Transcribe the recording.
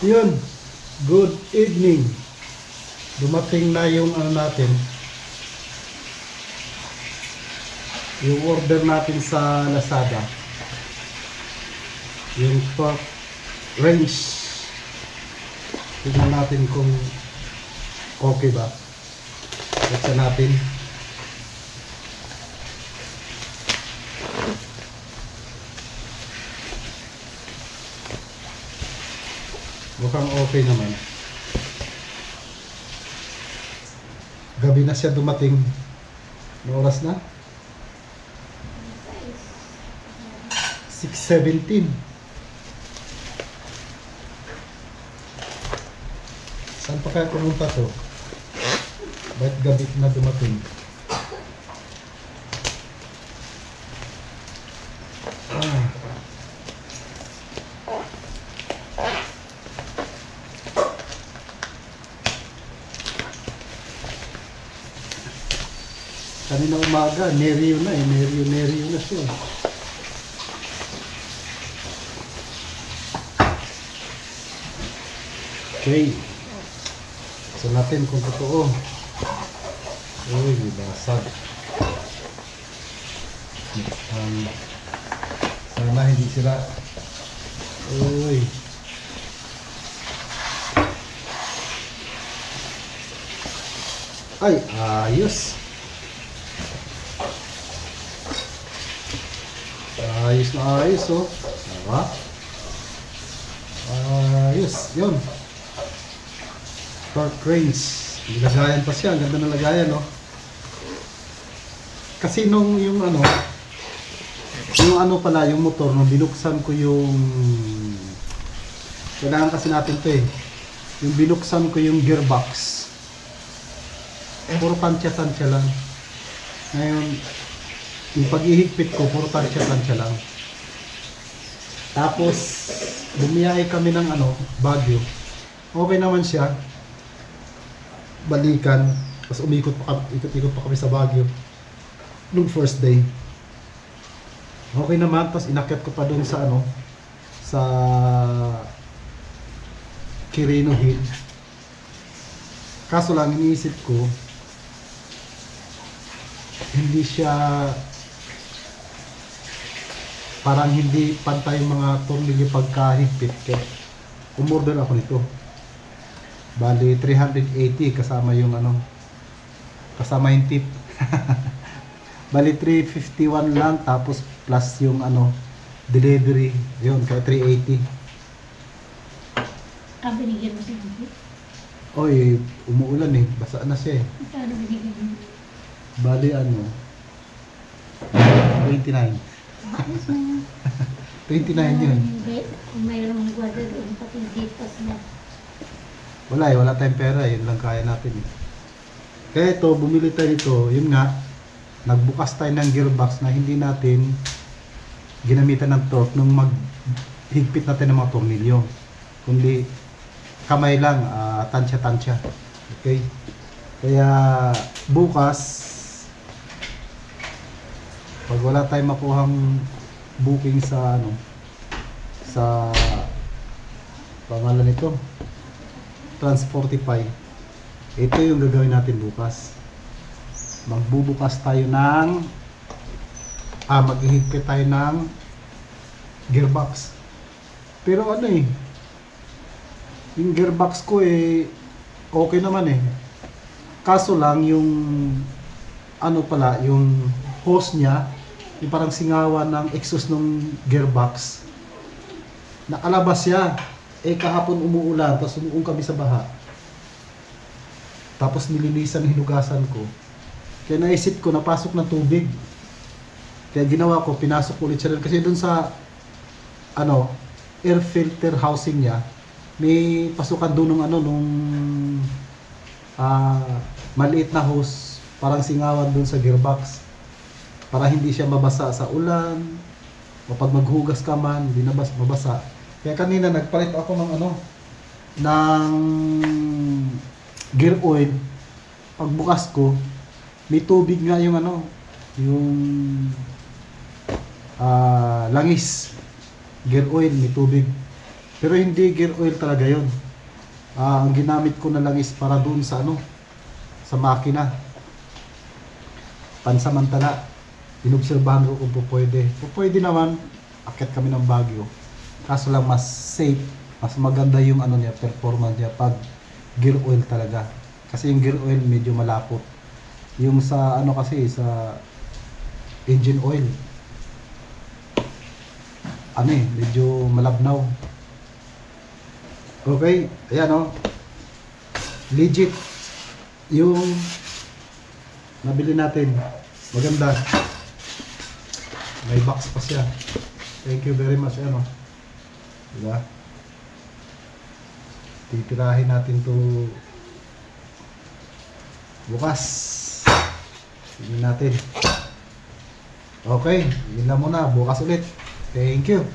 Yun, good evening. Dumating na yung ano natin, yung order natin sa Lazada. Yung torque wrench. Tignan natin kung okay ba. Buksan natin. Mukhang okay naman. Gabi na siya dumating. Ano oras na? 6:17. Saan pa kaya pumunta to? Bakit gabi na dumating? Kanina umaga, neryo na eh. Neryo na siya. Okay. So natin kung totoo. Uy, basag. Sana hindi sila. Uy. Ay, ayos. Ayos na ayos, oh. Diba? Ayos, yun. Torque wrench. Lagayan pa siya. Ang ganda ng lagayan, no? Kasi nung yung pala, yung motor, nung binuksan ko yung kailangan kasi natin to eh. Yung binuksan ko yung gearbox. Puro tansya-tansya lang. Ngayon, yung pag-ihigpit ko, puro tansya-tansya lang. Tapos, bumiyahe kami ng Baguio. Okay naman siya. Balikan. Tapos ikot-ikot pa kami sa Baguio. Nung first day. Okay naman. Tapos inakyat ko pa doon sa sa Quirino Hill. Kaso lang, iniisip ko, hindi siya parang hindi pantay yung mga tornilyo pagkahigpit. Kaya umorder ako nito. Bali 380 kasama yung kasama yung tip. Bali 351 lang, tapos plus yung delivery. Yun, kaya 380. Binigyan mo siya ng tip? Oy, umuulan eh. Basa na siya eh. Magkano binigyan mo? Bali 29. Ayos na yan. 29 yun. Hindi. Kung mayroong gwada doon, pati dipas na. Wala eh, wala tayong pera. Yun lang kaya natin eh. Kaya ito, bumili tayo nito. Yun nga, nagbukas tayo ng gearbox na hindi natin ginamitan ng torque nung maghigpit natin ng mga tornilyo. Kundi kamay lang, tansya-tansya. Okay? Kaya bukas, pag wala tayong makuhang booking sa sa pangalan nito, Transportify, ito yung gagawin natin bukas. Magbubukas tayo ng maghihigpit tayo ng gearbox. Pero yung gearbox ko okay naman eh. Kaso lang yung yung hose niya, yung parang singawan ng exhaust ng gearbox, nakalabas siya. Kahapon umuulan, tapos umuong kami sa baha. Tapos nilinisan, hinugasan ko. Kaya naisip ko, napasok ng tubig. Kaya ginawa ko, pinasok ulit siya. Kasi dun sa air filter housing niya, may pasukan doon nung maliit na hose, parang singawan doon sa gearbox. Para hindi siya mabasa sa ulan, o pag maghugas ka man, hindi mabasa. Kaya kanina nagpalit ako ng gear oil. Pagbukas ko, may tubig nga yung yung langis. Gear oil, may tubig. Pero hindi gear oil talaga yon. Ang ginamit ko na lang is para doon sa ano, sa makina. Pansamantala, inobserbahan ko kung pwede. Kung pwede naman, akit kami ng Baguio. Kaso lang mas safe, mas maganda yung ano niya, performance niya pag gear oil talaga. Kasi yung gear oil medyo malapot. Yung sa ano kasi, sa engine oil, ano eh, medyo malabnaw. Okay, ayan o. Legit. Yung nabili natin, maganda. May box pa siya. Thank you very much. Ayan o. Diba? Titirahin natin to bukas. Tingnan natin. Okay, yun lang muna. Bukas ulit. Thank you.